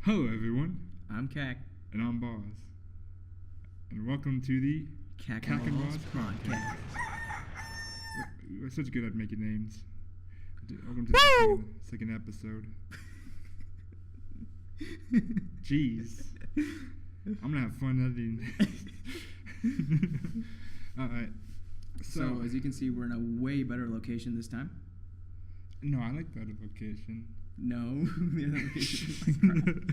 Hello, everyone. I'm Cac. And I'm Boz. And welcome to the Cac and Boz podcast. We're such good at making names. Welcome to the second episode. Jeez. I'm gonna have fun editing. Alright. So, as you can see, we're in a way better location this time. No, I like that location. No, the other location is like crap.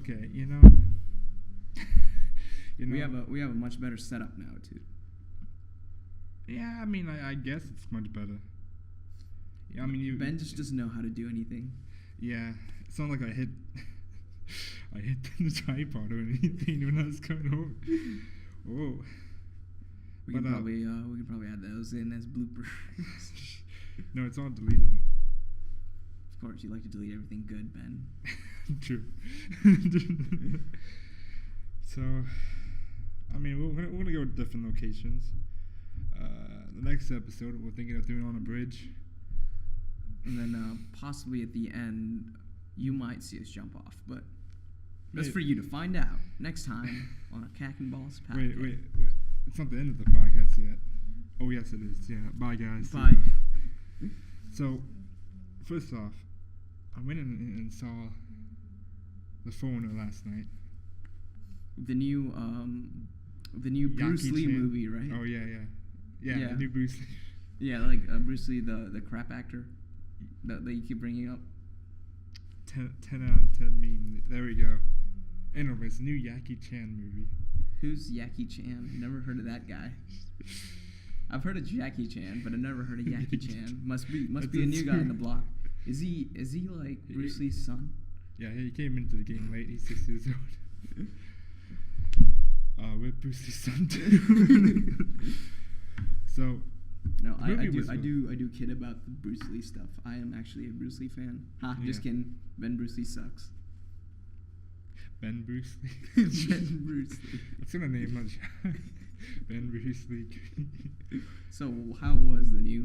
Okay, we have a much better setup now too. Yeah, I mean, I guess it's much better. Yeah, I mean, Ben just doesn't know how to do anything. Yeah, it's not like I hit the tripod or anything when I was coming over. Whoa. We can probably add those in as bloopers. No, it's all deleted. Of course, you like to delete everything good, Ben. True. So, I mean, we're gonna go with different locations. The next episode, we're thinking of doing on a bridge, and then possibly at the end, you might see us jump off, but that's for you to find out next time on a Cac and Boz podcast. Wait. It's not the end of the podcast yet. Oh, yes, it is. Yeah. Bye, guys. Bye. So, first off, I went and saw The Foreigner last night. The new Bruce Lee movie, right? Oh, yeah. The new Bruce Lee. Yeah, like Bruce Lee, the crap actor that you keep bringing up. 10 out of 10 meme. There we go. Anyways, new Jackie Chan movie. Who's Jackie Chan? Never heard of that guy. I've heard of Jackie Chan, but I've never heard of Jackie Chan. Must be a new guy on the block. Is he like Bruce Lee's son? Yeah, he came into the game late. He's 6 years old. We're Bruce Lee's son too. So no, I do kid about the Bruce Lee stuff. I am actually a Bruce Lee fan. Just kidding. Ben Bruce Lee sucks. Ben Bruce Lee. Ben Bruce Lee. What's gonna name my child? Ben Bruce Lee. So how was the new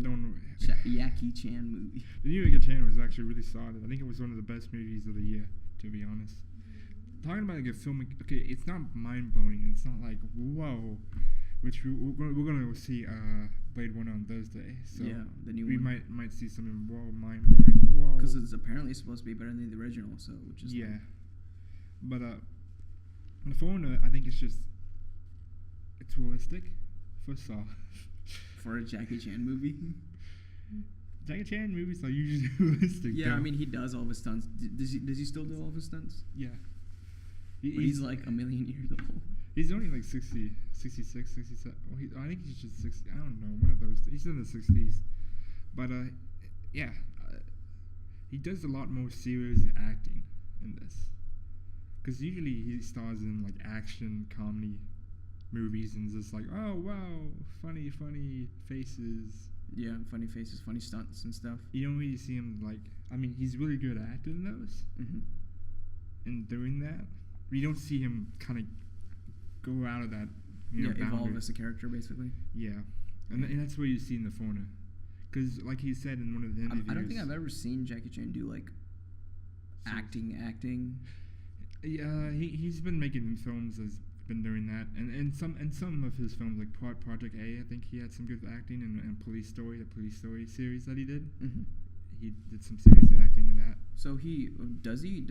Jackie Chan movie? The new Jackie Chan was actually really solid. I think it was one of the best movies of the year, to be honest. Talking about like a film, okay, it's not mind blowing. It's not like whoa, which we're gonna go see Blade Runner on Thursday. So yeah, the new we one. might see something mind blowing. Whoa. Because it's apparently supposed to be better than the original, so which is yeah. But The Foreigner, I think it's realistic. First off, for a Jackie Chan movie. Jackie Chan movies are usually realistic. Yeah, though. I mean he does all of his stunts. Does he still do all of his stunts? Yeah. He's like a million years old. He's only like 60, 66, 67. Well, I think he's just 60. I don't know. One of those. He's in the 60s. But yeah, he does a lot more serious acting in this. Because usually he stars in like action comedy movies and just like, oh wow, funny faces. Yeah, funny faces, funny stunts and stuff. You don't really see him like. I mean, he's really good at acting those. Mm-hmm. And doing that, you don't see him kind of go out of that. Evolve as a character basically. Yeah, and that's what you see in The Foreigner. Because like he said in one of the interviews, I don't think I've ever seen Jackie Chan do like acting. Yeah, he's been making films, has been doing that, and some of his films like Project A, I think he had some good acting, and Police Story, the Police Story series that he did. Mm-hmm. He did some serious acting in that. So does he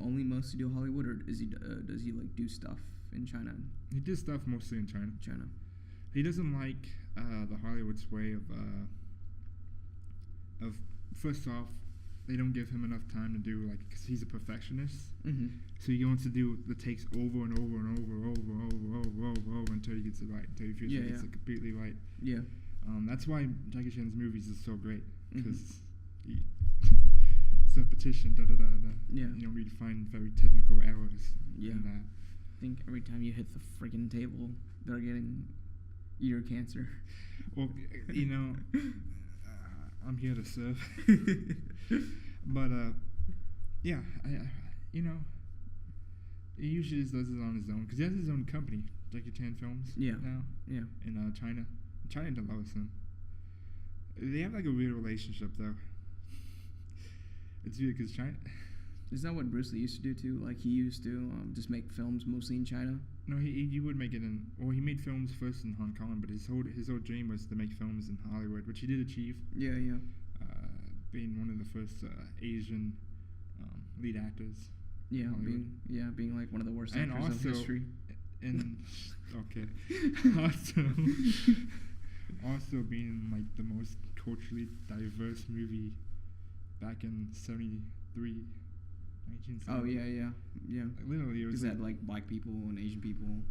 only mostly do Hollywood, or does he like do stuff in China? He did stuff mostly in China. He doesn't like the Hollywood's way of first off, they don't give him enough time to do because he's a perfectionist. Mm-hmm. So he wants to do the takes over and over and over until he gets it right, until he feels like it's completely right. Yeah. That's why Jackie Chan's movies are so great, because mm-hmm. It's repetition. Yeah. You don't really find very technical errors in that. I think every time you hit the friggin' table, they're getting ear cancer. Well, I'm here to serve. But yeah, he usually just does it on his own because he has his own company, Jackie Chan Films. Yeah. Now. Yeah. In China. China loves him. They have like a weird relationship though. It's weird because Is that what Bruce Lee used to do too? Like he used to just make films mostly in China. No, he would make it in. Well, he made films first in Hong Kong, but his whole dream was to make films in Hollywood, which he did achieve. Yeah, yeah. Being one of the first Asian lead actors. Yeah, being like one of the worst and actors also, of history. And okay, also being like the most culturally diverse movie back in 1973. Oh yeah. Like, literally, it was that like black people and Asian people.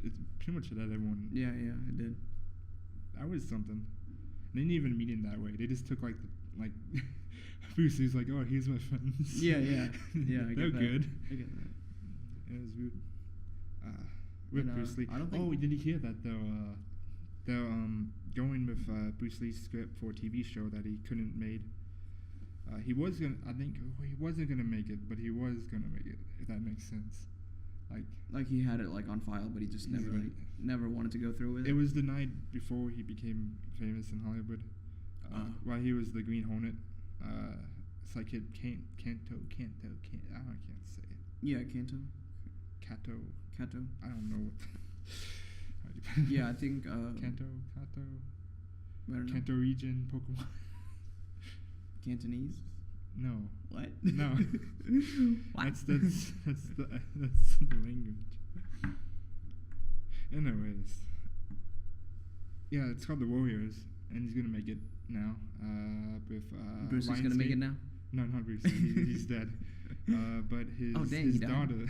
It's pretty much that everyone. Yeah, it did. That was something. They didn't even meet him that way. They just took like Bruce Lee's like, oh, here's my friends. Yeah. I They're get that. good. I get that. It was weird. With Bruce Lee. I don't think. Oh, did you hear that though? They're going with Bruce Lee's script for a TV show that he couldn't made. He was gonna. I think he wasn't gonna make it, but he was gonna make it. If that makes sense. Like he had it like on file, but he just never wanted to go through with it. It was the night before he became famous in Hollywood. While he was the Green Hornet. It's like it Kanto. I can't say it. Yeah, Kanto. Kato. I don't know what. Yeah, I think. Kanto. I don't know. Kanto region Pokemon. Cantonese. No. What? No. What? That's the language. Anyways. Yeah, it's called The Warriors, and he's gonna make it now. With Bruce is gonna make it now. No, not Bruce. He's dead. But his daughter.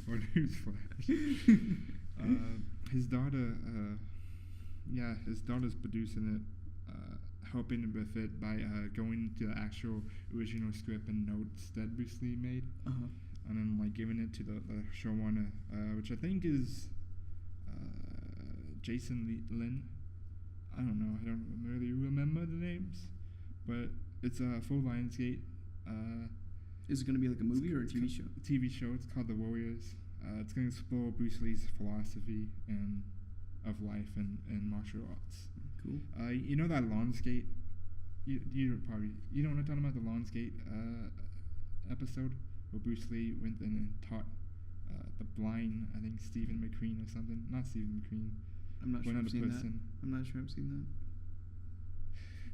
Or newsflash. His daughter. His daughter's producing it. Helping with it by going to the actual original script and notes that Bruce Lee made, and then like giving it to the showrunner, which I think is Jason Lin. I don't know. I don't really remember the names, but it's full Lionsgate. Is it gonna be like a movie or a TV show? TV show. It's called The Warriors. It's gonna explore Bruce Lee's philosophy and of life and martial arts. Cool. You know that lawn skate? You don't know what I'm talking about, the lawn skate episode where Bruce Lee went and taught the blind, I think Stephen McQueen or something. Not Stephen McQueen. I'm not sure I've seen that. I'm not sure I've seen that.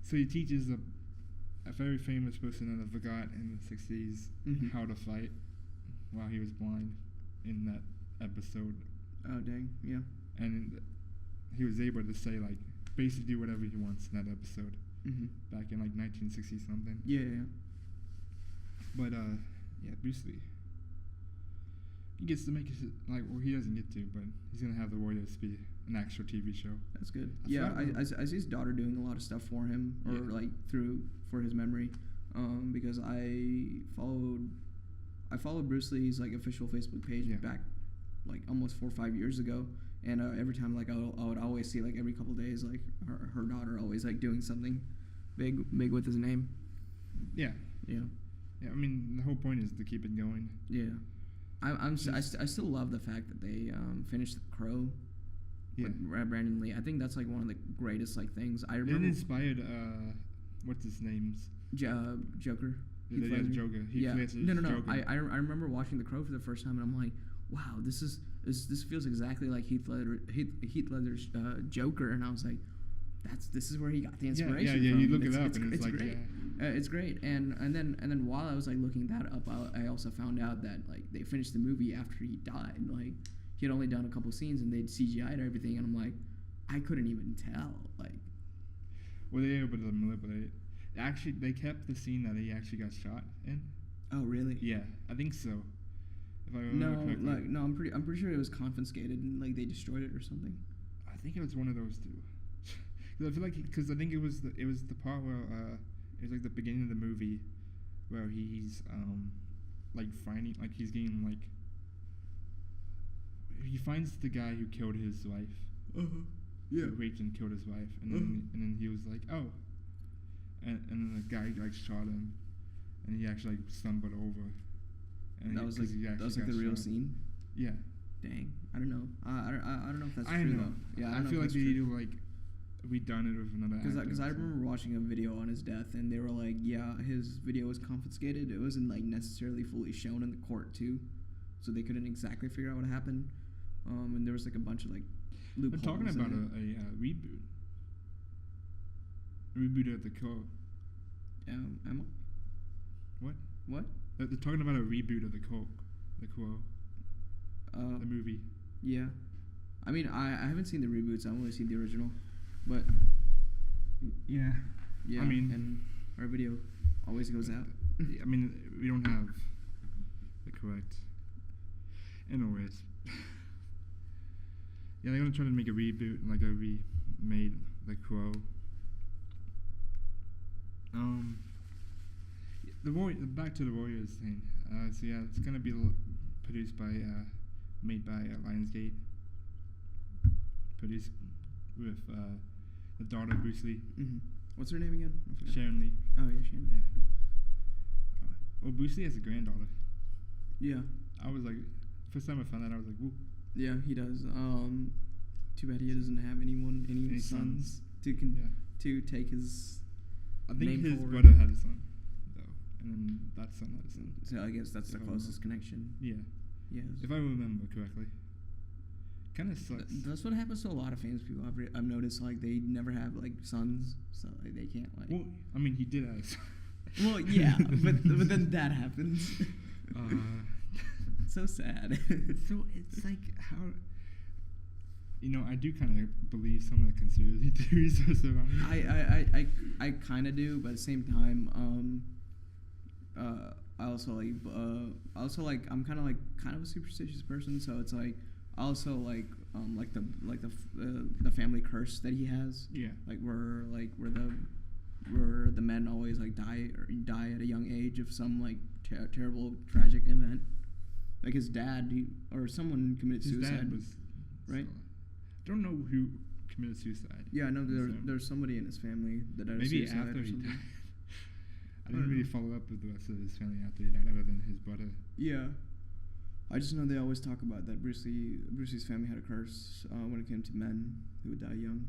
So he teaches a very famous person that I forgot in the 60s how to fight while he was blind in that episode. Oh dang, yeah. And he was able to say like basically do whatever he wants in that episode. Back in like 1960 something. Yeah. But Bruce Lee. He gets to make it he doesn't get to, but he's gonna have The Warriors be an actual TV show. That's good. I see his daughter doing a lot of stuff for him, or like for his memory, because I followed Bruce Lee's like official Facebook page back like almost 4 or 5 years ago. And every time, like, I would always see, like, every couple days, like, her daughter always, like, doing something big with his name. Yeah. Yeah. Yeah, I mean, the whole point is to keep it going. Yeah. I still love the fact that they finished The Crow with Brandon Lee. I think that's, like, one of the greatest, like, things. I remember... It inspired, what's his name's? Joker. Joker. No. Joker. I remember watching The Crow for the first time, and I'm like, wow, this feels exactly like Heath Ledger's Joker, and I was like, this is where he got the inspiration from. Yeah. You look it up, and it's like great. It's great, and then while I was like looking that up, I also found out that like they finished the movie after he died. Like he had only done a couple scenes, and they'd CGI'd everything, and I'm like, I couldn't even tell. Like, were they able to manipulate? Actually, they kept the scene that he actually got shot in. Oh really? Yeah, I think so. If I remember correctly. I'm pretty sure it was confiscated and like they destroyed it or something. I think it was one of those two. Cause I feel like because I think it was the part where it was like the beginning of the movie where he's like finding like he's getting like he finds the guy who killed his wife. Yeah. Who raped and killed his wife, and then he was like, oh, and then the guy like shot him, and he actually like stumbled over. And that was like the real scene. Yeah. Dang, I don't know. I don't know if that's true though. Yeah, I feel like they do like redone it with another actor. Because I remember watching a video on his death, and they were like, yeah, his video was confiscated. It wasn't like necessarily fully shown in the court too, so they couldn't exactly figure out what happened. And there was like a bunch of like loopholes. They're talking about a reboot. Reboot of the Quo. Emma? What? What? They're talking about a reboot of the Quo. The movie. Yeah. I mean, I haven't seen the reboots. I've only seen the original. But yeah. Yeah. I mean, and our video always goes out. I mean, we don't have the correct. Anyways. Yeah, they're gonna try to make a reboot, like a remade the Quo. Back to the Warriors thing. So yeah, it's gonna be produced by, made by Lionsgate. Produced with the daughter of Bruce Lee. Mm-hmm. What's her name again? Sharon Lee. Oh yeah, Sharon. Yeah. Bruce Lee has a granddaughter. Yeah. I was like, first time I found that, I was like, whoop. Yeah, he does. Too bad he doesn't have any sons to take his. I think his forward. brother had a son, though, and then that son had a son. So I guess that's the closest connection. Yeah. Yes. If I remember correctly. Kind of sucks. That's what happens to a lot of famous people. I've noticed, like, they never have like sons, so like, they can't like. Well, I mean, he did have a son. Well, yeah, but then that happens. So sad. So it's like how. I do kind of believe some of the conspiracy theories are surrounding. I kind of do, but at the same time, I also like I'm kind of a superstitious person, so it's like I also like the family curse that he has. Yeah. Like where the men always like die at a young age of some like terrible tragic event. Like his dad or someone committed suicide. His dad was right. I don't know who committed suicide. Yeah, I know there's somebody in his family that died. Maybe suicide after or he something. died. I didn't really follow up with the rest of his family after he died, other than his brother. Yeah, I just know they always talk about that Bruce Lee's family had a curse when it came to men who would die young.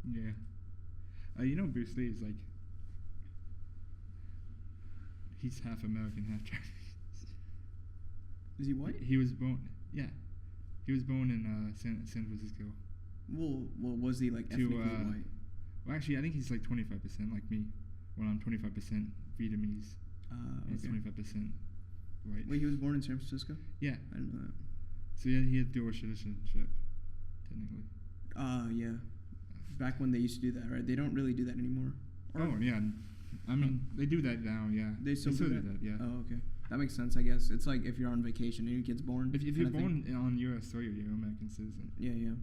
Yeah. Bruce Lee is like, he's half American, half Chinese. Is he white? He was born in San Francisco. Well, was he like ethnically white? Well, actually, I think he's like 25% like me. Well, I'm 25% Vietnamese. He's 25% white. Wait, he was born in San Francisco? Yeah. I didn't know that. So yeah, he had dual citizenship, technically. Yeah. Back when they used to do that, right? They don't really do that anymore. Oh, yeah. I mean, they do that now, yeah. They still do that? Yeah. Oh, okay. That makes sense, I guess. It's like if you're on vacation and your kid's born. If you're born on U.S. soil, you're an American citizen. Yeah. Yeah.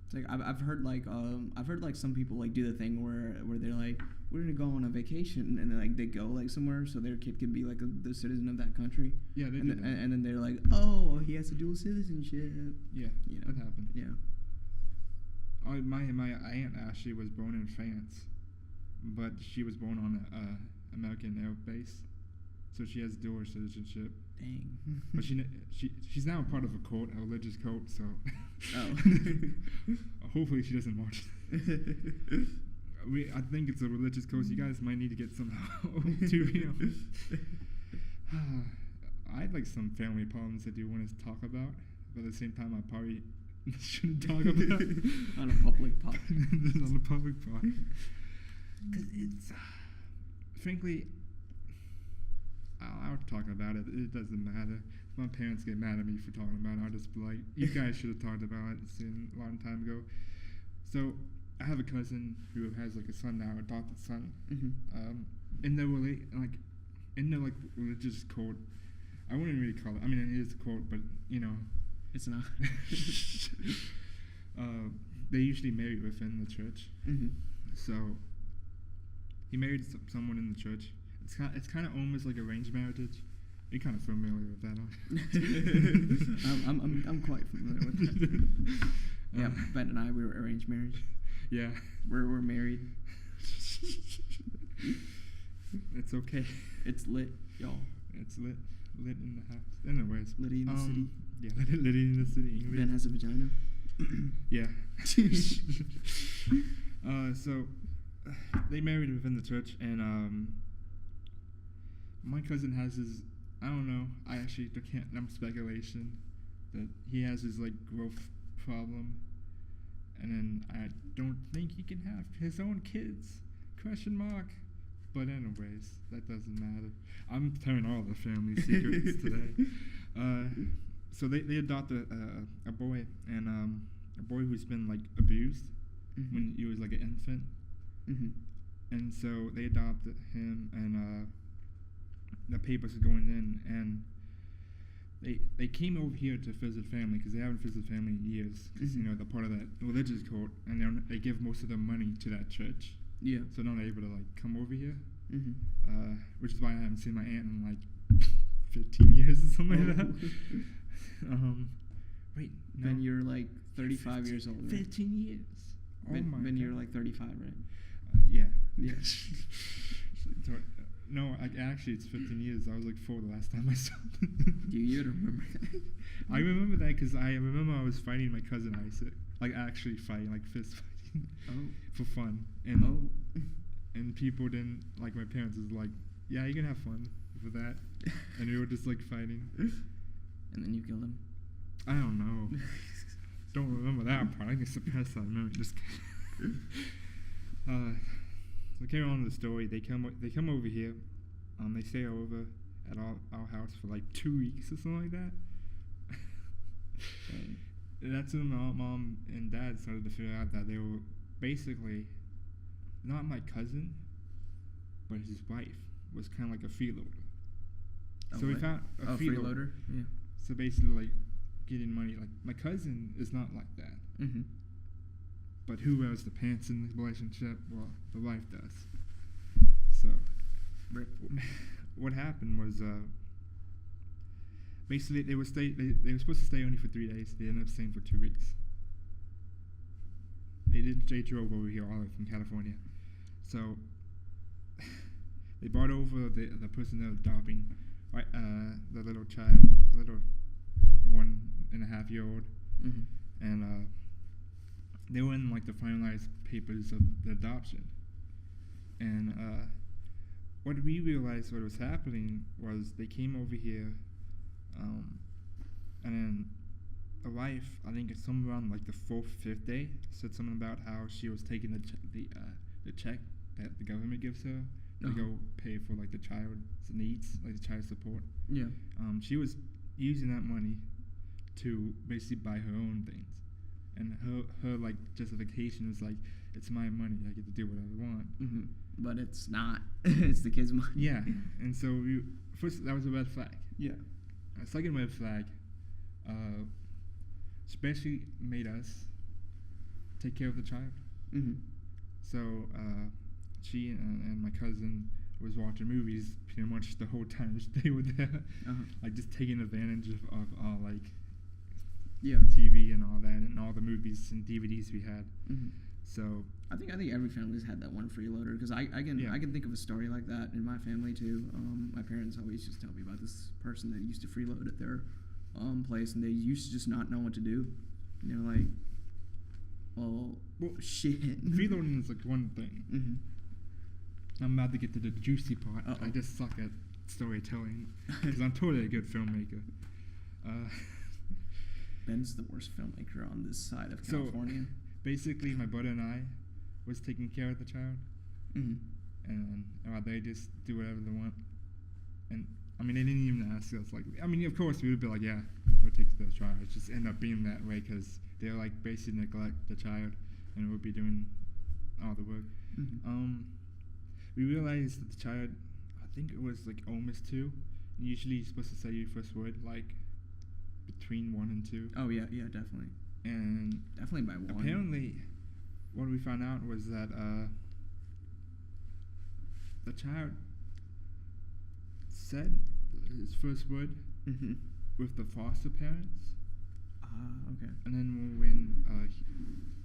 It's like I've heard like some people like do the thing where they're like, we're gonna go on a vacation, and then like they go like somewhere so their kid can be like the citizen of that country. Yeah, they and do that. And then they're like, oh, he has a dual citizenship. Yeah, that happened. Yeah. My aunt Ashley was born in France, but she was born on a American air base, so she has dual citizenship. Dang. But she's now a part of a religious cult, so. Oh. Hopefully she doesn't watch. I think it's a religious cult. You guys might need to get some help too. I have like some family problems I do want to talk about, but at the same time I probably shouldn't talk about on a public pod. On a public pod. Because it's frankly. I'll talk about it. It doesn't matter. If my parents get mad at me for talking about it, I'll just be like, you guys should have talked about it a long time ago. So I have a cousin who has like a son now, adopted son. Mm-hmm. In their religious cult, I wouldn't really call it. I mean, it is a cult, but it's not. They usually marry within the church. Mm-hmm. So he married someone in the church. It's kind of almost like arranged marriage. You're kind of familiar with that, I'm quite familiar with that. Yeah, Ben and I, we were arranged marriage. Yeah. We're married. It's okay. It's lit, y'all. It's lit in the house. Anyways. Litty in the city. Yeah, living in the city. English. Ben has a vagina. Yeah. So they married within the church, and my cousin has his. I don't know. I actually can't. I'm speculation that he has his like growth problem, and then I don't think he can have his own kids. Question mark. But anyways, that doesn't matter. I'm telling all the family secrets today. So they adopted a boy, and a boy who's been like abused when he was like an infant. And so they adopted him, and the papers are going in, and they came over here to visit family because they haven't visited family in years. Because you know they're part of that religious cult, and they give most of their money to that church. Yeah. So they're not able to like come over here. Which is why I haven't seen my aunt in like 15 years or something like that. Wait, no. Ben, you're like 35 years old, right? 15 years. Ben, you're like 35, right? Yeah. Yeah. No, actually, it's 15 years. I was like 4 the last time I saw it. Do you remember that? I remember that because I remember I was fighting my cousin Isaac. Like, actually fighting, like fist fighting. For fun. And and people didn't, like, my parents was like, yeah, you can have fun with that. And we were just, like, fighting. And then you killed him? I don't know. Don't remember that part. I can suppress that memory. Just kidding. So carry on with the story. They come over here. They stay over at our house for like 2 weeks or something like that. And that's when my mom and dad started to figure out that they were basically not my cousin, but his wife was kind of like a freeloader. So we found a freeloader. Yeah. So basically, like getting money. Like my cousin is not like that. But who wears the pants in the relationship? Well, the wife does. So, what happened was basically they were supposed to stay only for 3 days. They ended up staying for 2 weeks. They drove over here all the way from California. So they brought over the person that was adopting, right? The little child, the little 1.5-year-old, and they were in like the finalized papers of the adoption. And what we realized what was happening was they came over here, and then the wife, I think it's somewhere around like the 4th, 5th day, said something about how she was taking the check that the government gives her to go pay for like the child's needs, like the child support. Yeah. She was using that money to basically buy her own things. And her like justification was like, it's my money, I get to do what I want. But it's not. It's the kid's money. Yeah. And so first that was a red flag. Yeah. A second red flag, especially made us take care of the child. So she and my cousin was watching movies pretty much the whole time they were there, like just taking advantage of all like TV and all that, and all the movies and DVDs we had. So I think every family's had that one freeloader, because I can think of a story like that in my family too. My parents always just tell me about this person that used to freeload at their place, and they used to just not know what to do. You know, like, well shit. Freeloading is like one thing. I'm about to get to the juicy part. I just suck at storytelling because I'm totally a good filmmaker. Ben's the worst filmmaker on this side of California. So, basically, my brother and I was taking care of the child, and they just do whatever they want. And I mean, they didn't even ask us. Like, I mean, of course, we would be like, yeah, we'll take the child. It just end up being that way because they're like basically neglect the child, and we'll be doing all the work. We realized that the child, I think it was like almost 2. And usually, you're supposed to say your first word like between 1 and 2. Oh yeah, definitely. And definitely by 1. Apparently, what we found out was that the child said his first word with the foster parents. Okay. And then when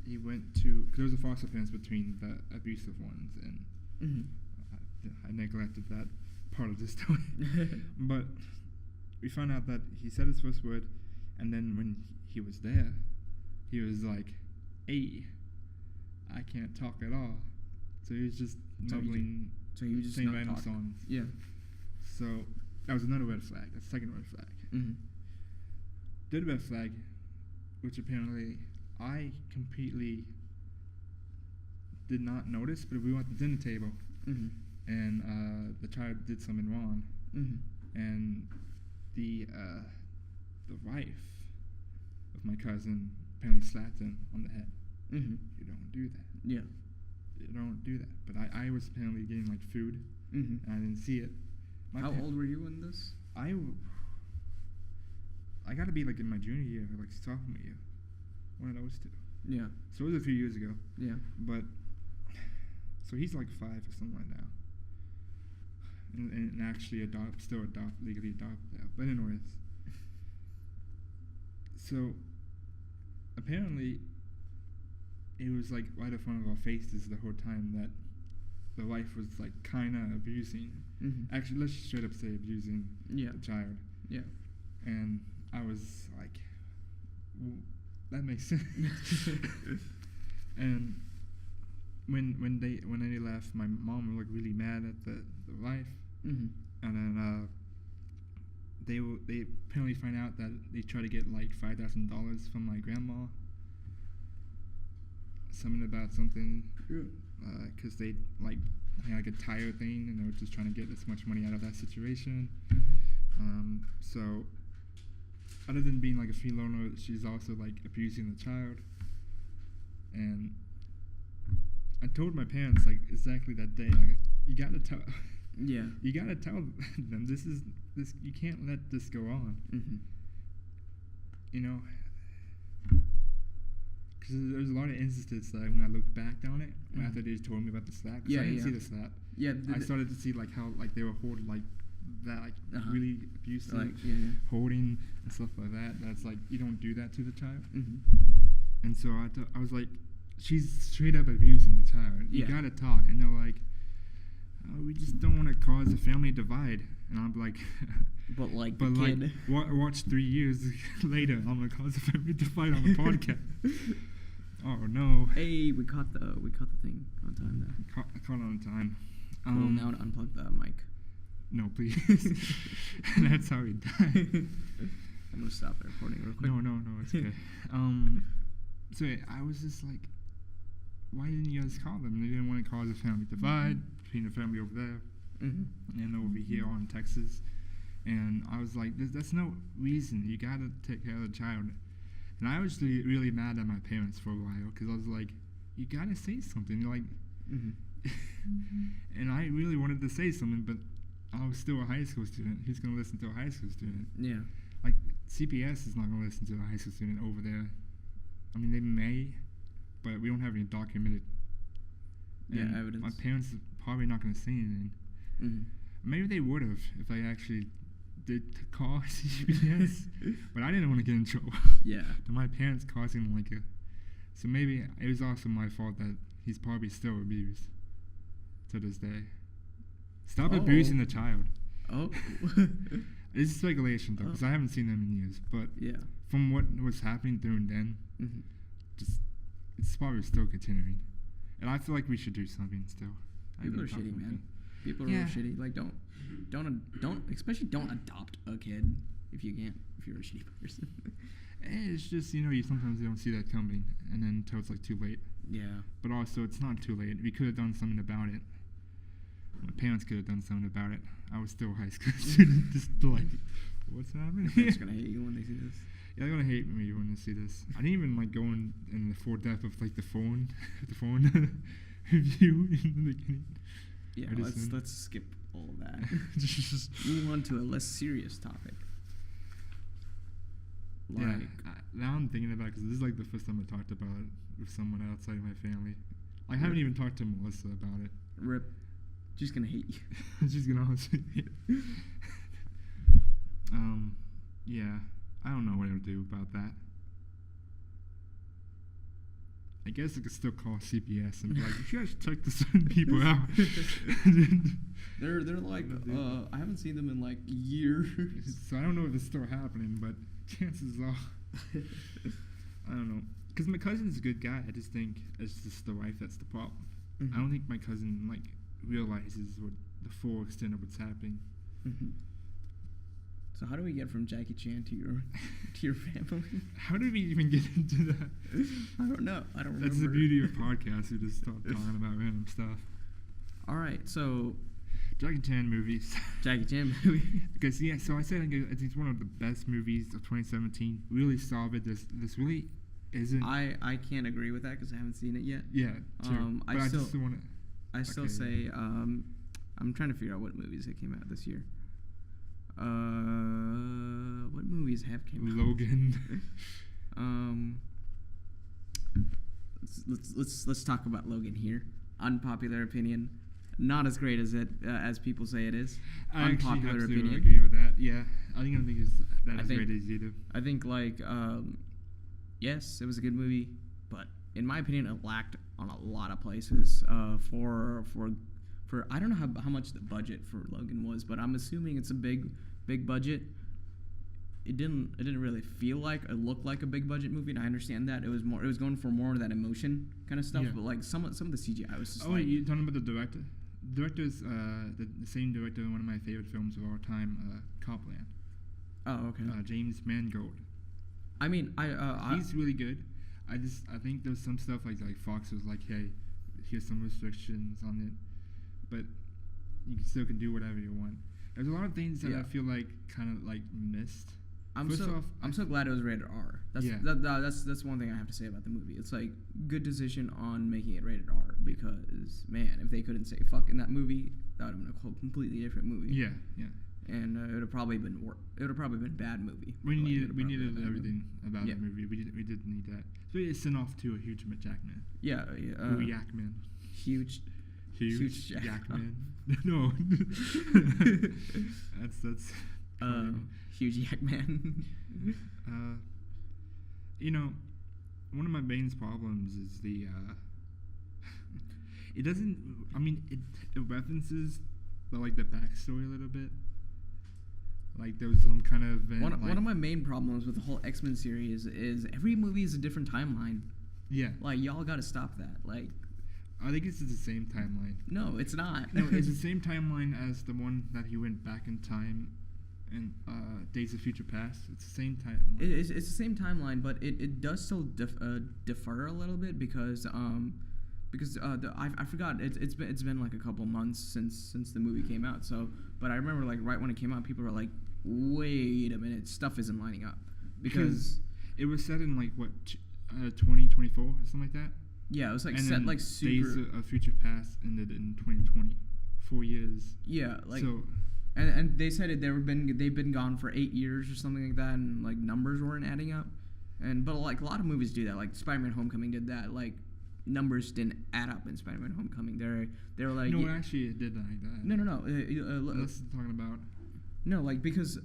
he went to, because there was a foster parents between the abusive ones, and I neglected that part of the story. But we found out that he said his first word, And then when he was there, he was like, "Hey, I can't talk at all." So he was just mumbling, So he was just saying not random talking. songs. Yeah. So that was another red flag. That's the second red flag. Mm-hmm. Third red flag, which apparently I completely did not notice, but we were at the dinner table, Mm-hmm. and the child did something wrong, Mm-hmm. and the wife of my cousin apparently slapped him on the head. Mm-hmm. You don't do that. Yeah. You don't do that. But I was apparently getting like food, Mm-hmm. and I didn't see it. How old were you in this? I gotta be like in my junior year, or like sophomore year. One of those two. Yeah. So it was a few years ago. Yeah. But so he's like 5 or something right now, and actually legally adopt now. But anyways, so apparently it was like right in front of our faces the whole time that the wife was like kind of abusing. Mm-hmm. Actually, let's straight up say abusing Yeah. the child. Yeah. And I was like, that makes sense. And when they left, my mom was like really mad at the wife. Mm-hmm. And then they apparently find out that they tried to get like $5,000 from my grandma. Something. Because they like had like a tire thing, and they were just trying to get as much money out of that situation. So other than being like a free loaner, she's also like abusing the child. And I told my parents like exactly that day, like, you gotta tell Yeah. you gotta tell them this you can't let this go on. Mm-hmm. You know, because there's a lot of instances that when I looked back on it, Mm-hmm. after they told me about the slap, 'cause Yeah, I didn't yeah. see the slap. Yeah. I started to see like how like they were holding like that, like Uh-huh. really abusive, Like, yeah. holding and stuff like that. That's like, you don't do that to the child. Mm-hmm. And so I was like, she's straight up abusing the child. You Yeah. gotta talk. And they're like, oh, we just don't want to cause a family divide. And I'm like, But like, but the like, kid. watch 3 years later, I'm gonna cause a family divide on the podcast. Oh no. Hey, we caught the thing on time there. Caught on time. Cool, now to unplug the mic. No, please. That's how we die. I'm gonna stop the recording real quick. No, it's okay. So I was just like, why didn't you guys call them? They didn't want to cause a family divide between the family over there Mm-hmm. and over here in Texas. And I was like, that's no reason. You gotta take care of the child. And I was really mad at my parents for a while, because I was like, you gotta say something. Like, Mm-hmm. and I really wanted to say something, but I was still a high school student. Who's gonna listen to a high school student? Yeah. Like, CPS is not gonna listen to a high school student over there. I mean, they may, but we don't have any documented. Yeah, And evidence. my parents are probably not gonna say anything. Mm-hmm. Maybe they would have if I actually did call CPS, but I didn't want to get in trouble. Yeah. My parents causing like a, so maybe it was also my fault that he's probably still abused to this day. Stop abusing the child. Oh. This is speculation though, because I haven't seen them in years. But Yeah. from what was happening during then, Mm-hmm. just it's probably still continuing, and I feel like we should do something still. People are shitty, man. People are Yeah. real shitty. Like, don't, especially don't adopt a kid if you can't. If you're a shitty person. It's just, you sometimes you don't see that coming, and then until it's like too late. Yeah. But also, it's not too late. We could have done something about it. My parents could have done something about it. I was still a high school student, just like, what's happening? Your parents are gonna hate you when they see this. Yeah, they're gonna hate me when they see this. I didn't even like go in the full depth of like the phone review in the beginning. Yeah, let's skip all of that. Just Move on to a less serious topic. Like, yeah. Now I'm thinking about it, because this is like the first time I talked about it with someone outside of my family. I haven't even talked to Melissa about it. Rip. She's gonna hate you. She's gonna honestly hate it. Yeah. I don't know what I'll do about that. I guess I could still call CBS and be like, you guys check the certain people out. They're like, I haven't seen them in like years. So I don't know if it's still happening, but chances are, I don't know. Because my cousin's a good guy. I just think it's just the wife that's the problem. I don't think my cousin like realizes what the full extent of what's happening. So how do we get from Jackie Chan to your family? How did we even get into that? I don't know. I don't remember. That's the beauty of podcasts. We just start talking about random stuff. All right, so Jackie Chan movies. Jackie Chan movie. Because so I said I think it's one of the best movies of 2017. Really solid. This really isn't. I can't agree with that because I haven't seen it yet. Yeah. True. But I just want to. I still say I'm trying to figure out what movies that came out this year. What movies have came out? Logan. Let's talk about Logan here. Unpopular opinion, not as great as people say it is. I Unpopular actually opinion. agree with that. Yeah, I don't think it's as great as either. I think yes, it was a good movie, but in my opinion, it lacked on a lot of places. For I don't know how much the budget for Logan was, but I'm assuming it's a big budget. It didn't really feel like it looked like a big budget movie, and I understand that it was going for more of that emotion kind of stuff. Yeah. But like some of the CGI was just like. Oh, you're talking about the director? The director's the same director of one of my favorite films of all time, Copland. Oh, okay. James Mangold. I mean, he's really good. I think there's some stuff like Fox was like, hey, here's some restrictions on it, but you still can do whatever you want. There's a lot of things that I feel like kind of like missed. I'm so glad it was rated R. That's one thing I have to say about the movie. It's like good decision on making it rated R because man, if they couldn't say fuck in that movie, that would have been a completely different movie. Yeah. And it would have probably been bad movie. We needed everything about the movie. We did need that. So we sent off to a huge Jackman. Yeah. Jackman. Huge Jackman. No. that's. Huge Jackman. One of my main problems is it doesn't. I mean, it references the backstory a little bit. Like there was some kind of event. One of my main problems with the whole X-Men series is every movie is a different timeline. Yeah. Like y'all got to stop that. Like. I think it's the same timeline. No, it's not. No, it's the same timeline as the one that he went back in time in Days of Future Past. It's the same timeline. It's the same timeline, but it does still differ a little bit because I forgot it's been like a couple months since the movie came out. So, but I remember like right when it came out, people were like, "Wait a minute, stuff isn't lining up," because it was set in like what 2024 or something like that. Yeah, it was like and set like super. Days of Future Past ended in 2020, 4 years. Yeah, like. So, and they said they've been gone for 8 years or something like that, and like numbers weren't adding up. But like a lot of movies do that. Like Spider-Man: Homecoming did that. Like numbers didn't add up in Spider-Man: Homecoming. They were like. No, actually, it did like that. No. Let's talking about. No, like because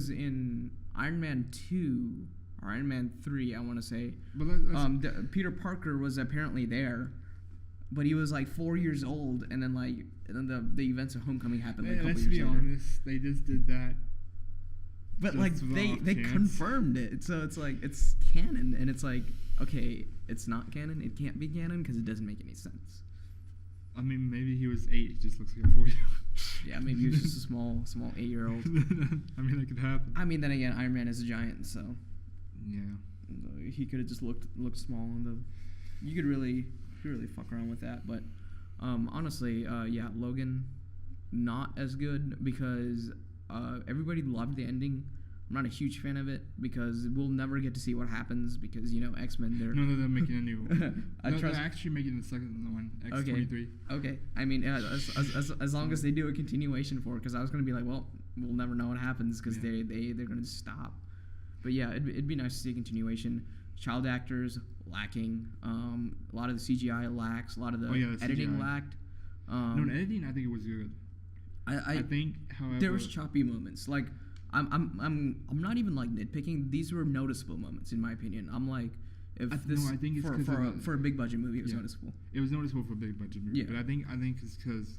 in Iron Man 2. Or Iron Man 3, I want to say. But Peter Parker was apparently there, but he was like 4 years old, and then the events of Homecoming happened like a couple years later. Let's be honest, they just did that. But like they confirmed it, so it's like it's canon, and it's like okay, it's not canon, it can't be canon because it doesn't make any sense. I mean, maybe he was 8. He just looks like a 4-year-old. Yeah, maybe he was just a small 8-year-old. I mean, that could happen. I mean, then again, Iron Man is a giant, so. Yeah. He could have just looked small on the. You could really fuck around with that, but honestly, Logan, not as good because everybody loved the ending. I'm not a huge fan of it because we'll never get to see what happens because X-Men. They're making a new one. They're actually making the second one, X-23. Okay. I mean, as long as they do a continuation for it, because I was gonna be like, well, we'll never know what happens because they're gonna stop. But yeah, it'd be nice to see a continuation. Child actors lacking. A lot of the CGI lacks. A lot of the editing lacked. No, the editing I think it was good. I think, however, there was choppy moments. Like I'm not even like nitpicking. These were noticeable moments in my opinion. I'm like, If I think it's for a big budget movie, it was noticeable. It was noticeable for a big budget movie, but I think it's because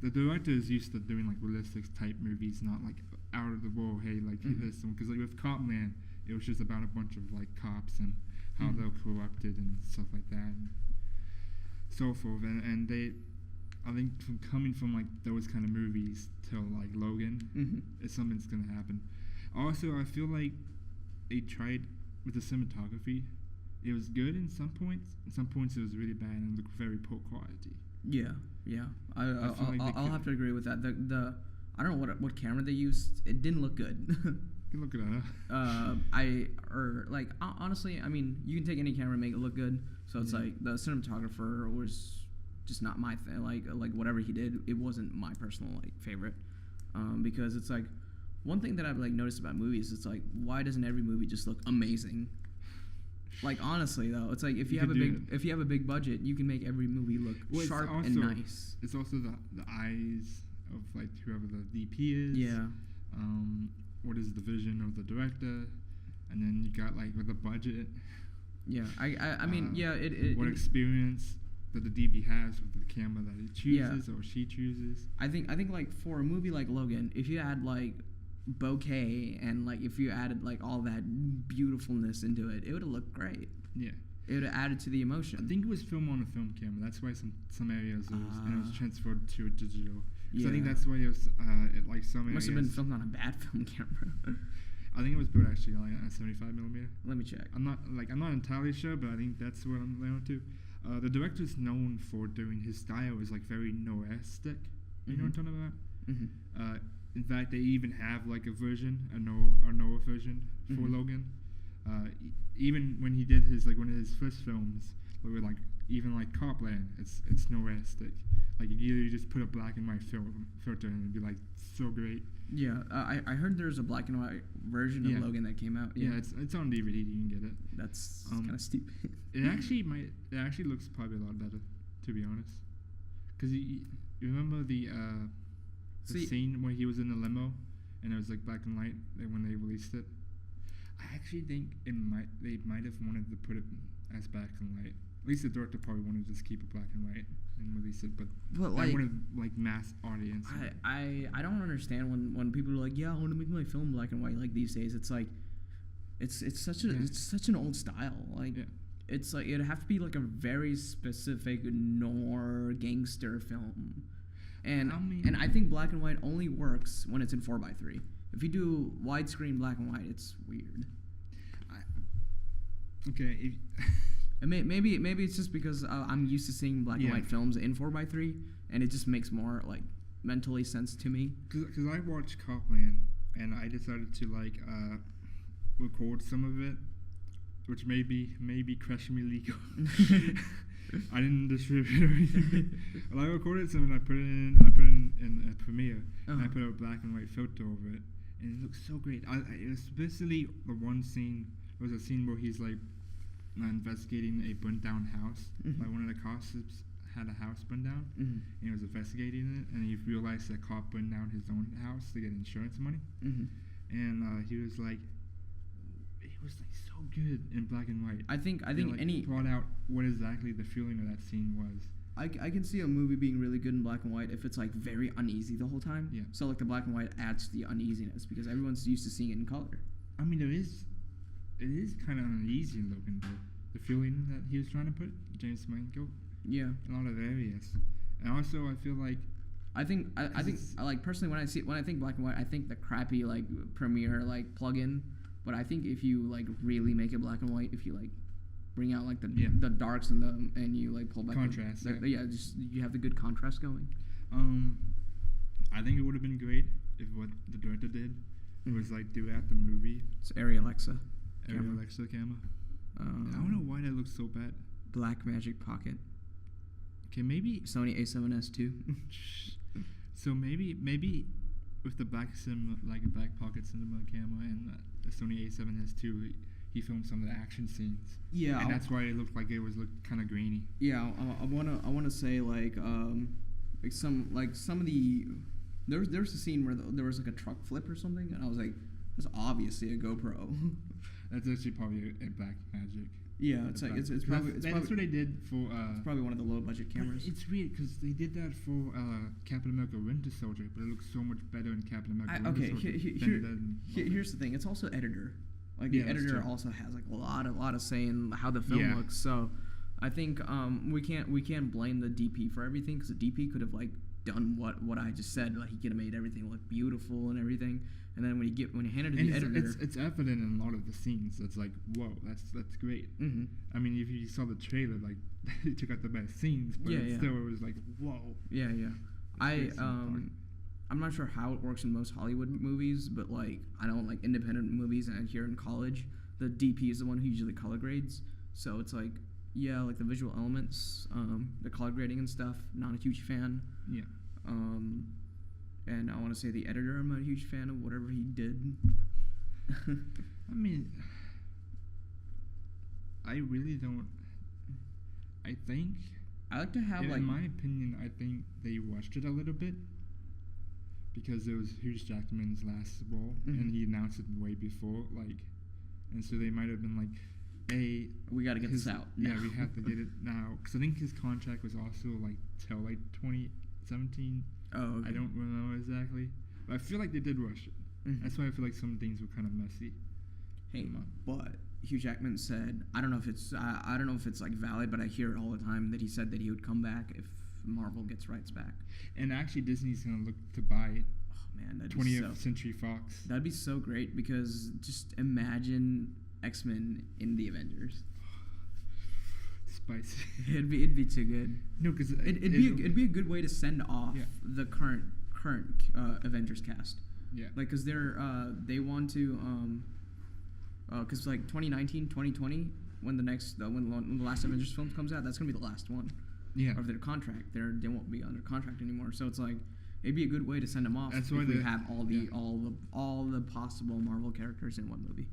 the director is used to doing like realistic type movies, not like out of the world. Hey, like this one, because like with Copland, it was just about a bunch of like cops and how they're corrupted and stuff like that, and so forth. And they, I think, from coming from like those kind of movies to like Logan, it's something that's gonna happen. Also, I feel like they tried with the cinematography. It was good in some points. In some points, it was really bad and looked very poor quality. Yeah. I'll have to agree with that. The I don't know what camera they used. It didn't look good. You can look it up. Honestly, I mean, you can take any camera and make it look good. So it's like the cinematographer was just not my thing. Like whatever he did, it wasn't my personal like favorite. Because it's like one thing that I've like noticed about movies. It's like, why doesn't every movie just look amazing? Like honestly though, it's like if you have a big budget, you can make every movie look sharp and nice. It's also the eyes of like whoever the DP is. Yeah. What is the vision of the director, and then you got like with the budget. Yeah. I mean what experience that the DP has with the camera that he chooses or she chooses. I think like for a movie like Logan, if you add like bokeh and like if you added like all that beautifulness into it, it would have looked great. Yeah, it would have added to the emotion. I think it was filmed on a film camera. That's why some areas it was transferred to a digital. So I think that's why it was like some areas must have been filmed on a bad film camera. I think it was built actually like on a 75mm. Let me check. I'm not entirely sure, but I think that's what I'm leaning to. The director's known for doing his style is like very noir-esque. You know what I'm talking about? In fact, they even have like a Noah version for Logan. Even when he did his like one of his first films, where we're like even like Copland, it's noir-esque. Like you just put a black and white filter and it'd be like so great. Yeah, I heard there's a black and white version of Logan that came out. Yeah, it's on DVD. You can get it. That's kind of stupid. It actually looks probably a lot better, to be honest. Because you remember the scene where he was in the limo and it was like black and white when they released it. I actually think they might have wanted to put it as black and white. At least the director probably wanted to just keep it black and white and release it, but like, I wanted like mass audience. I don't understand when people are like, yeah, I want to make my film black and white like these days. It's like it's such an old style. Like it's like it'd have to be like a very specific noir gangster film. And I think black and white only works when it's in 4:3. If you do widescreen black and white, it's weird. Maybe it's just because I'm used to seeing black and white films in 4:3, and it just makes more like mentally sense to me. Because I watched Copland, and I decided to like record some of it, which may be questionably legal. I didn't distribute or anything. Well, I recorded some and I put it in Premiere, and I put a black and white filter over it, and it looks so great. It was basically the one scene. There was a scene where he's like investigating a burnt down house. Like one of the cops had a house burned down, and he was investigating it, and he realized that cop burned down his own house to get insurance money, and he was like. It was like so good in black and white. I think like brought out what exactly the feeling of that scene was. I can see a movie being really good in black and white if it's like very uneasy the whole time. Yeah. So like the black and white adds to the uneasiness because everyone's used to seeing it in color. I mean, it is kind of uneasy looking though. The feeling that he was trying to put James Mangold. Yeah. In a lot of areas, and also I feel like. I think like personally when I think black and white, I think the crappy like Premiere like plugin. But I think if you like really make it black and white, if you like bring out like the darks and you like pull back contrast, just you have the good contrast going. I think it would have been great if what the director did was like throughout the movie. It's Arri Alexa camera. I don't know why that looks so bad. Blackmagic Pocket. Okay, maybe Sony A7S II. So maybe with the black pocket cinema camera and the Sony A7S II, he filmed some of the action scenes. Yeah, and that's why it looked kind of grainy. Yeah, I wanna say some of the there's a scene where there was like a truck flip or something, and I was like, that's obviously a GoPro. That's actually probably a black magic. Yeah, it's like it's probably that's what they did for. It's probably one of the low budget cameras. It's weird because they did that for Captain America: Winter Soldier, but it looks so much better in Captain America: Winter Soldier. Here's the thing. It's also editor. Like yeah, the editor also has like a lot of say in how the film looks. So I think we can't blame the DP for everything because the DP could have like done what I just said. Like he could have made everything look beautiful and everything. And then when you hand it to the editor, it's evident in a lot of the scenes. It's like, whoa, that's great. Mm-hmm. I mean, if you saw the trailer, like they took out the best scenes, but still it was like, whoa. Yeah. I'm not sure how it works in most Hollywood movies, but like I know like independent movies and here in college, the DP is the one who usually color grades. So it's like like the visual elements, the color grading and stuff. Not a huge fan. Yeah. And I want to say the editor, I'm not a huge fan of whatever he did. I mean, I really don't. I think. I like to have in my opinion, I think they rushed it a little bit because it was Hugh Jackman's last role, and he announced it way before, like, and so they might have been like, "Hey, we got to get this out." Yeah, we have to get it now because I think his contract was also like till like 2017. Oh, okay. I don't remember exactly, but I feel like they did rush it. Mm-hmm. That's why I feel like some things were kind of messy. Hey, but Hugh Jackman said, I don't know if it's like valid, but I hear it all the time that he said that he would come back if Marvel gets rights back. And actually, Disney's gonna look to buy it. Oh man, that'd 20th Century Fox. That'd be so great because just imagine X-Men in the Avengers. Spicy. It'd be too good. No, because it'd be a good way to send off the current Avengers cast. Yeah. Like, cause they want to cause like 2019, 2020, when the last Avengers film comes out, that's gonna be the last one. Yeah. Of their contract, they won't be under contract anymore. So it's like it'd be a good way to send them off. That's if why we have all the possible Marvel characters in one movie.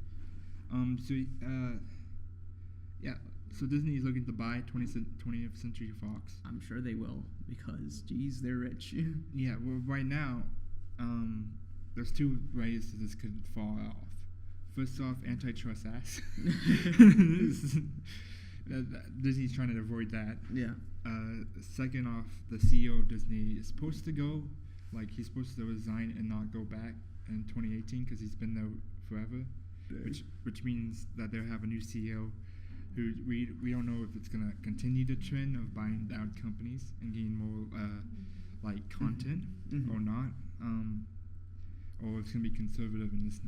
So Disney is looking to buy 20th Century Fox. I'm sure they will because, geez, they're rich. Yeah, well, right now, there's two ways that this could fall off. First off, antitrust acts. Disney's trying to avoid that. Yeah. Second off, the CEO of Disney is supposed to go. Like, he's supposed to resign and not go back in 2018 because he's been there forever. Which means that they'll have a new CEO who we don't know if it's going to continue the trend of buying out companies and getting more content or not, or it's going to be conservative and just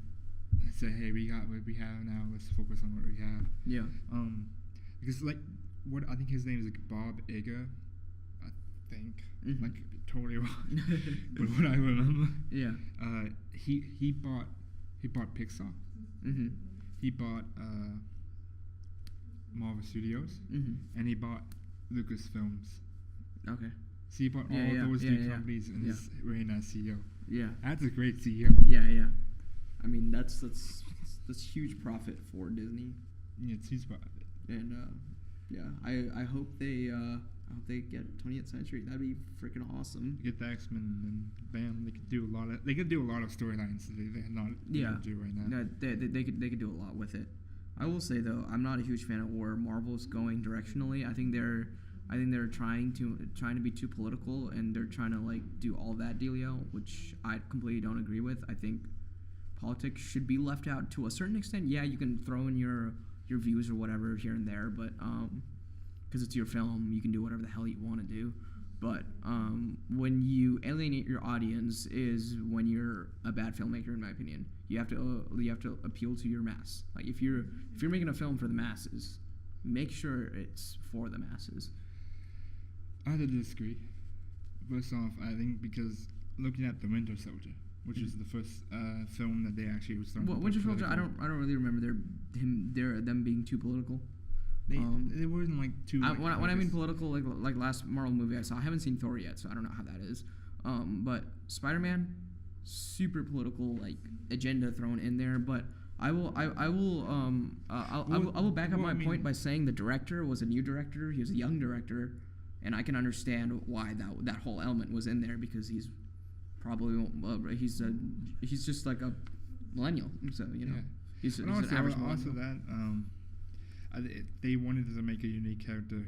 say, hey, we got what we have now, let's focus on what we have. Yeah. Because what I think his name is like Bob Iger, I think, like totally wrong, but what I remember. Yeah. He bought Pixar. Mm-hmm. He bought Marvel Studios, and he bought Lucasfilms. Okay. So he bought all those three companies and is reigning as CEO. Yeah. That's a great CEO. Yeah. I mean, that's huge profit for Disney. Yeah, it's huge profit. And I hope they get 20th Century. That'd be freaking awesome. Get the X-Men, and then bam, they could do a lot of storylines that they're not able to do right now. No, they could do a lot with it. I will say though, I'm not a huge fan of where Marvel's going directionally. I think they're trying to be too political, and they're trying to like do all that dealio, which I completely don't agree with. I think politics should be left out to a certain extent. Yeah, you can throw in your views or whatever here and there, but because it's your film, you can do whatever the hell you want to do. But when you alienate your audience is when you're a bad filmmaker, in my opinion. You have to appeal to your mass. Like if you're making a film for the masses, make sure it's for the masses. I have to disagree. First off, I think because looking at The Winter Soldier, which is the first film that they actually was starting. Well, Winter Soldier, I don't really remember them being too political. They weren't like too. When I mean political, like last Marvel movie I saw, I haven't seen Thor yet, so I don't know how that is. But Spider-Man, super political, like agenda thrown in there. But I will back up my point by saying the director was a new director. He was a young director, and I can understand why that whole element was in there because he's probably he's just like a millennial, so you know. He's and an also, average also millennial. that they wanted to make a unique character,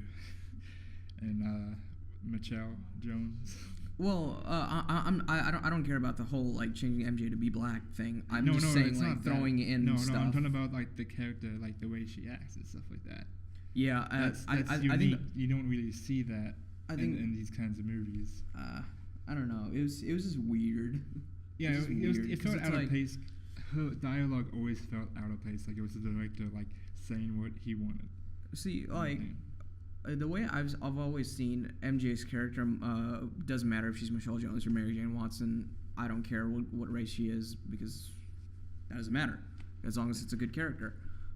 and Michelle Jones. Well, I don't care about the whole like changing MJ to be black thing. I'm just saying it's like not throwing that. in stuff. No, I'm talking about like the character, like the way she acts and stuff like that. Yeah, That's I unique. think You don't really see that in these kinds of movies. I don't know. It was just weird. Yeah, it felt out like, of place. Her dialogue always felt out of place. Like it was the director like saying what he wanted. See, like the way I've always seen MJ's character, doesn't matter if she's Michelle Jones or Mary Jane Watson. I don't care what race she is because that doesn't matter as long as it's a good character.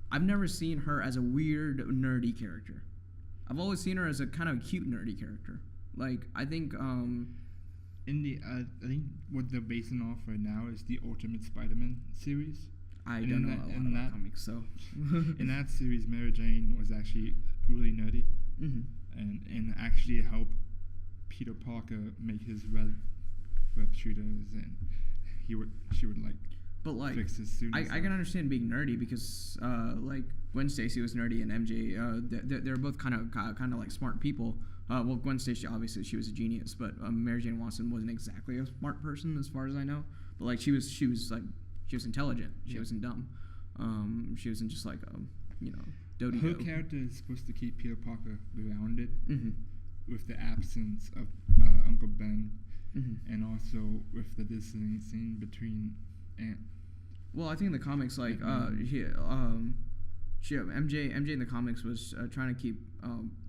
I've never seen her as a weird nerdy character. I've always seen her as a kind of cute nerdy character. Like I think I think what they're basing off right now is the Ultimate Spider-Man series. I don't know a lot about comics, so in that series, Mary Jane was actually really nerdy, and actually helped Peter Parker make his web shooters, and she would like fix his suit. I can understand being nerdy because like Gwen Stacy was nerdy and MJ they're both kind of like smart people. Well, Gwen Stacy obviously she was a genius, but Mary Jane Watson wasn't exactly a smart person as far as I know. But like she was intelligent. She wasn't dumb. She wasn't just like doty. Her character is supposed to keep Peter Parker grounded with the absence of Uncle Ben, and also with the dissonance scene between Aunt. Well, I think in the comics, like MJ in the comics was trying to keep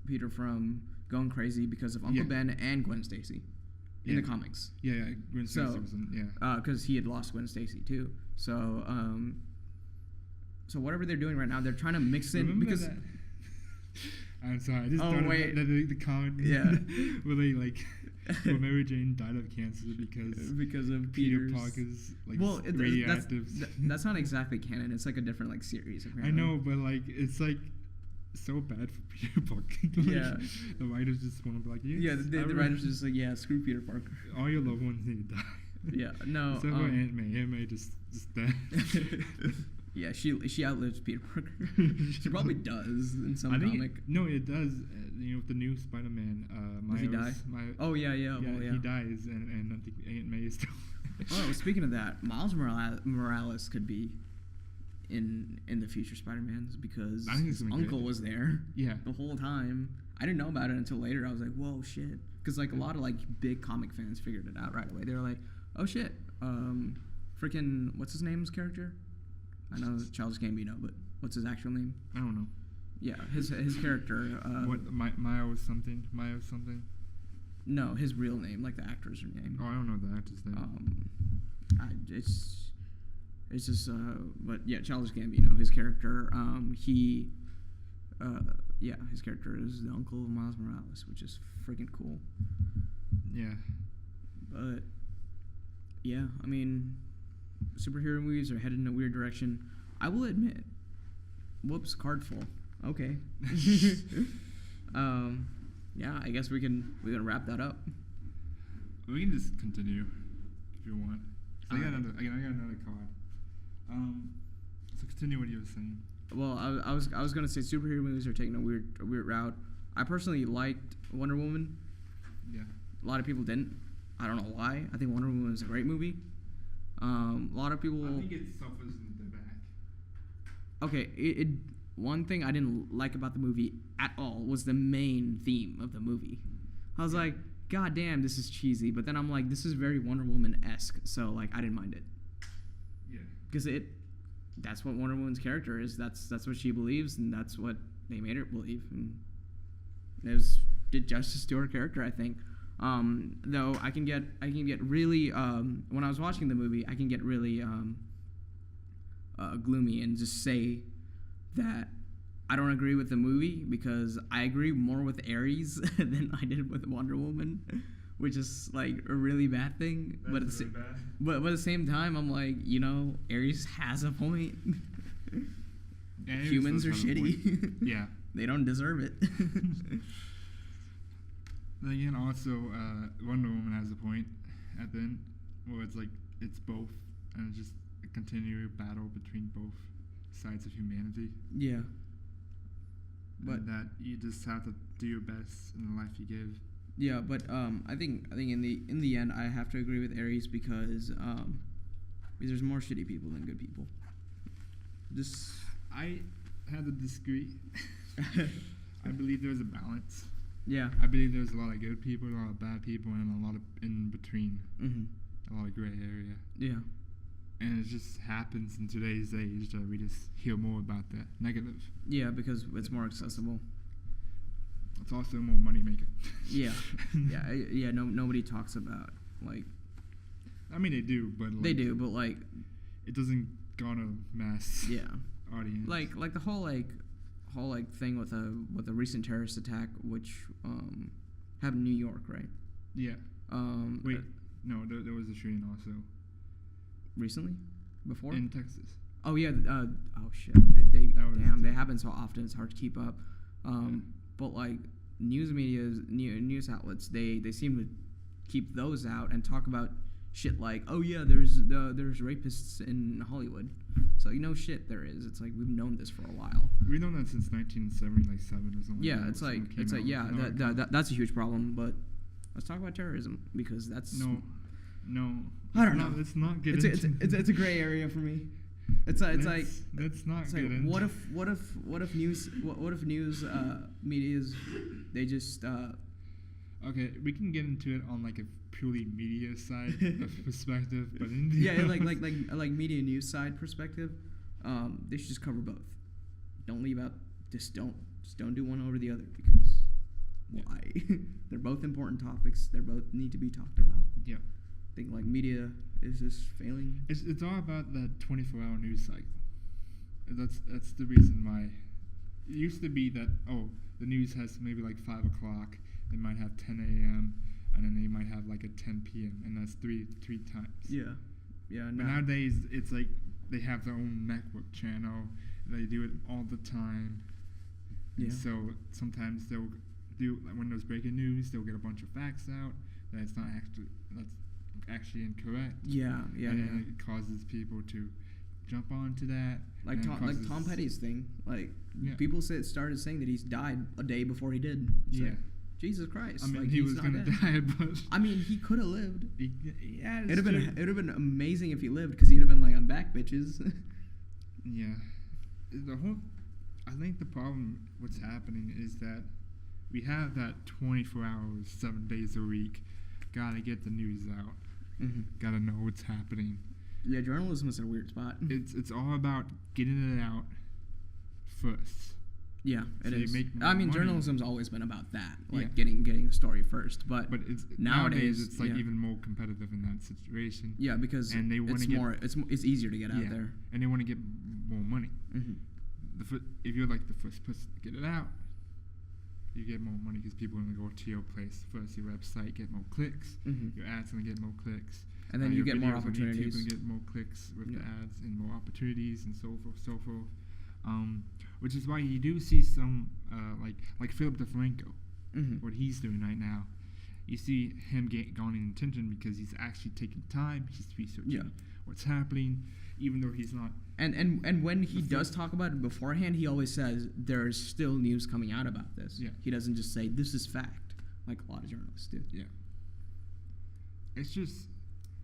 Peter from going crazy because of Uncle Ben and Gwen Stacy in the comics. Yeah, Gwen Stacy wasn't. Because he had lost Gwen Stacy too. So so whatever they're doing right now, they're trying to mix in Remember because. That? I'm sorry. I just thought wait. The comic. Yeah. where they where Mary Jane died of cancer because of Peter Parker's radioactive. That's not exactly canon. It's like a different like series. Apparently. I know, but like it's like so bad for Peter Parker. Yeah. The writers just want to be like, yes, the writers are just like, yeah, screw Peter Parker. All your loved ones need to die. Yeah, no. Except for Aunt May. Aunt May just died. Yeah, she outlives Peter Parker. She probably does in some comic. No, it does. With the new Spider-Man, Miles. Does he die? Oh yeah. Yeah, he dies, and I think Aunt May is still. Oh, speaking of that, Miles Morales could be in the future Spider-Mans because his uncle was there. Yeah. The whole time. I didn't know about it until later. I was like, whoa, shit. Because like a lot of like big comic fans figured it out right away. They were like, oh shit, freaking what's his name's character? I know it's Childish Gambino, but what's his actual name? I don't know. Yeah, his character. Miles something? No, his real name, like the actor's name. Oh, I don't know the actor's name. It's just but yeah, Childish Gambino, his character. His character is the uncle of Miles Morales, which is freaking cool. Yeah. But yeah, I mean, superhero movies are headed in a weird direction. I will admit. Whoops, card full. Okay. Yeah, I guess we can wrap that up. We can just continue if you want. I got another card. So continue what you were saying. Well, I was gonna say superhero movies are taking a weird route. I personally liked Wonder Woman. Yeah. A lot of people didn't. I don't know why. I think Wonder Woman is a great movie. A lot of people. I think it suffers in the back. Okay, it one thing I didn't like about the movie at all was the main theme of the movie. I was like, God damn, this is cheesy. But then I'm like, this is very Wonder Woman-esque, so like I didn't mind it. Yeah. Because that's what Wonder Woman's character is. That's what she believes, and that's what they made her believe. And it did justice to her character, I think. Though I can get really when I was watching the movie, I can get really gloomy and just say that I don't agree with the movie because I agree more with Ares than I did with Wonder Woman, which is like a really bad thing. But at the same time, I'm like, Ares has a point. Humans are shitty. Yeah. They don't deserve it. Again, also, Wonder Woman has a point at the end where it's like, it's both, and it's just a continual battle between both. sides of humanity. Yeah. But and that you just have to do your best in the life you give. Yeah, but I think in the end I have to agree with Aries because there's more shitty people than good people. I had to disagree. I believe there's a balance. Yeah. I believe there's a lot of good people, a lot of bad people, and a lot of in between. Mm-hmm. A lot of gray area. Yeah. And it just happens in today's age that we just hear more about the negative. Yeah, because it's more accessible. It's also more money maker. Yeah. Yeah. Nobody talks about like. I mean, they do, but like, they do, but like. It doesn't garner mass. Yeah. Audience. Like the whole thing with a recent terrorist attack, which happened in New York, right? Yeah. Wait. No, there was a shooting also. Recently? Before? In Texas. Oh yeah. Oh shit. They happen so often. It's hard to keep up. But like news outlets, they seem to keep those out and talk about shit like, oh yeah, there's rapists in Hollywood. So no shit there is. It's like we've known this for a while. We've known that since 1977 or something. Yeah, it's like yeah, that's a huge problem. But let's talk about terrorism because that's no. I don't know. Let's not get into it's a gray area for me. It's like let's not get into. What if news media's they just okay, we can get into it on like a purely media side of perspective, but in like media news side perspective, they should just cover both. Don't leave out. Just don't do one over the other because why? They're both important topics. They both need to be talked about. Yeah. I think like media is just failing. It's all about that 24-hour news cycle. That's the reason why. It used to be that the news has maybe like 5 o'clock. They might have 10 a.m. and then they might have like a 10 p.m. and that's three times. Yeah. But nowadays it's like they have their own network channel. They do it all the time. Yeah. And so sometimes they'll do when there's breaking news, they'll get a bunch of facts out that's actually incorrect. Yeah. And it causes people to jump onto that. Like Tom Petty's thing. Like people started saying that he's died a day before he did. It's like, Jesus Christ! I mean, like, he was gonna die, but I mean, he could have lived. Yeah, it'd have been amazing if he lived because he'd have been like, I'm back, bitches. Yeah, I think the problem what's happening is that we have that 24 hours, 7 days a week. Gotta get the news out. Mm-hmm. Gotta know what's happening. Yeah, journalism is in a weird spot. It's all about getting it out first. Yeah, so it is. Journalism's always been about that, like getting the story first. But it's nowadays it's like even more competitive in that situation. Yeah, because and they it's easier to get out there, and they want to get more money. Mm-hmm. If you're like the first person to get it out, you get more money because people are gonna go to your place first, your website, get more clicks. Mm-hmm. Your ads gonna get more clicks, and then you get more opportunities. You can get more clicks with the ads and more opportunities and so forth. Which is why you do see some like Philip DeFranco, what he's doing right now. You see him garnering attention because he's actually taking time. He's researching what's happening, even though he's not. And when he does talk about it beforehand, he always says there's still news coming out about this. Yeah. He doesn't just say this is fact like a lot of journalists do. Yeah. It's just.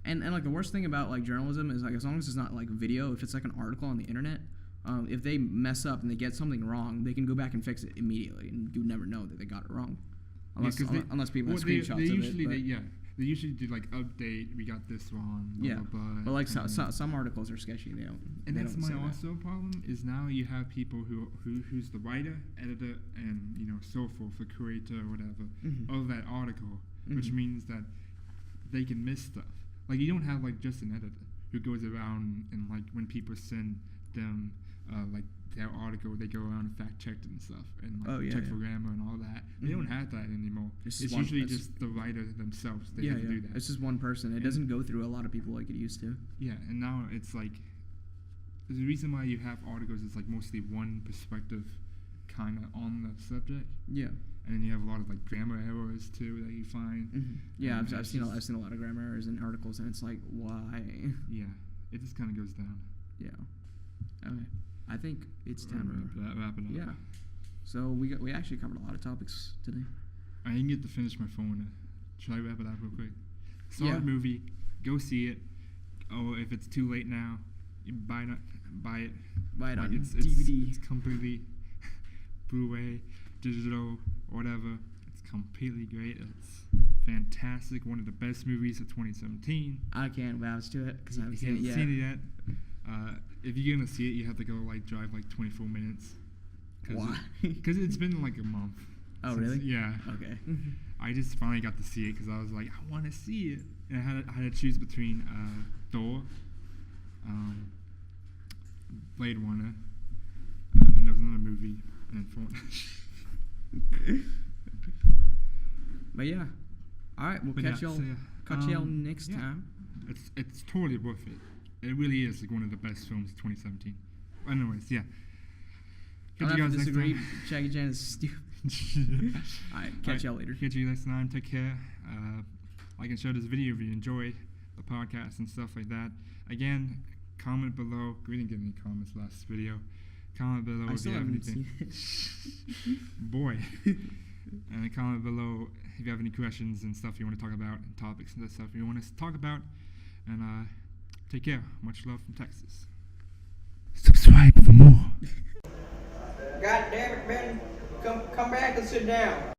And like the worst thing about like journalism is like as long as it's not like video, if it's like an article on the internet. If they mess up and they get something wrong, they can go back and fix it immediately, and you never know that they got it wrong, unless people have screenshots of it. They usually do like update. We got this wrong. Blah, blah, blah, but like some articles are sketchy. They don't. And they that's don't my also problem is now you have people who's the writer, editor, and so forth, the curator or whatever of that article, which means that they can miss stuff. Like you don't have like just an editor who goes around and like when people send them. Like their article, they go around and fact check it and stuff, and check for grammar and all that. They don't have that anymore. It's usually just the writer themselves. They have to do that. It's just one person. It doesn't go through a lot of people like it used to. Yeah, and now it's like there's a reason why you have articles. It's like mostly one perspective, kind of on the subject. Yeah. And then you have a lot of like grammar errors too that you find. Mm-hmm. Yeah, I've seen a lot of grammar errors in articles, and it's like why? Yeah, it just kind of goes down. Yeah. Okay. I think it's time to wrap it up. Yeah. So we actually covered a lot of topics today. I didn't get to finish my phone. Should I wrap it up real quick? Solid movie. Go see it. Oh, if it's too late now, you buy it. Buy it on DVD. It's completely Blu-ray, digital, whatever. It's completely great. It's fantastic. One of the best movies of 2017. I can't vouch to it because I haven't seen it yet. Seen it yet. If you're gonna see it, you have to go drive 24 minutes. Why? Because it's been like a month. Oh, really? Yeah. Okay. I just finally got to see it because I was like, I want to see it. And I had to choose between Thor, Blade Runner, and there was another movie, and Funtage. But yeah. All right, we'll catch y'all next time. It's totally worth it. It really is like one of the best films of 2017. Anyways, yeah. Catch you guys next time. Jackie Chan is stupid. Alright, catch y'all later. Catch you next time. Take care. Like and share this video if you enjoy the podcast and stuff like that. Again, comment below. We didn't get any comments last video. Comment below if you have anything. Boy. And comment below if you have any questions and stuff you want to talk about, and topics and stuff you want us to talk about. And take care. Much love from Texas. Subscribe for more. God damn it, Ben. Come back and sit down.